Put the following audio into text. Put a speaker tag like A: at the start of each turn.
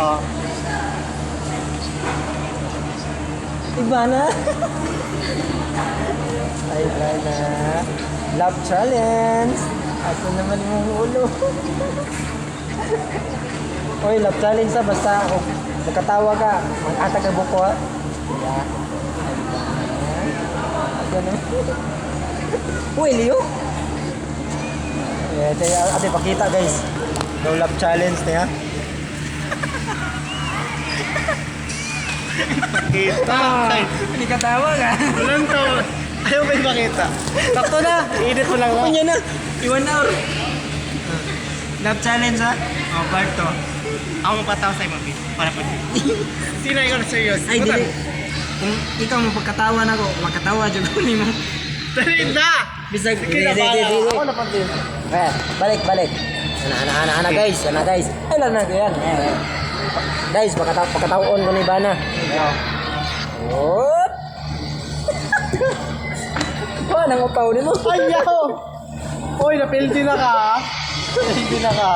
A: Oh. Iba na. Ay, try na. Love challenge. Asa naman yung ulo? Oy, love challenge sa basta kung magkatawa ka, mag-atag ang buko ha. Yeah. Ganun. Uy, Leo. Yeah, ate pakita guys. No love challenge niya.
B: Kita.
A: Hindi ka tawa ka.
B: Walang tawa. Ayaw ba yung makita?
A: Sakto na.
B: I-edit mo lang.
A: Kunya na. 1 hour. Love challenge ha? Oh, part 2.
B: Ako mapatawa sa'yo, Mami. Para pa. Sino ikaw na serious?
A: Ay, dili. Kung ikaw mapagkatawan ako, magkatawa dyan ko ni mo.
B: Dali na!
A: Bisag,
B: Sige na, bahala. Ako na pag-din.
A: Balik. Ana guys, guys. Ay, lang na, yan. Guys, pagkataon ko ni Bana. What? Oh, nang upaw ni mo.
B: Ayaw! Uy, napildi na ka. Napildi na ka.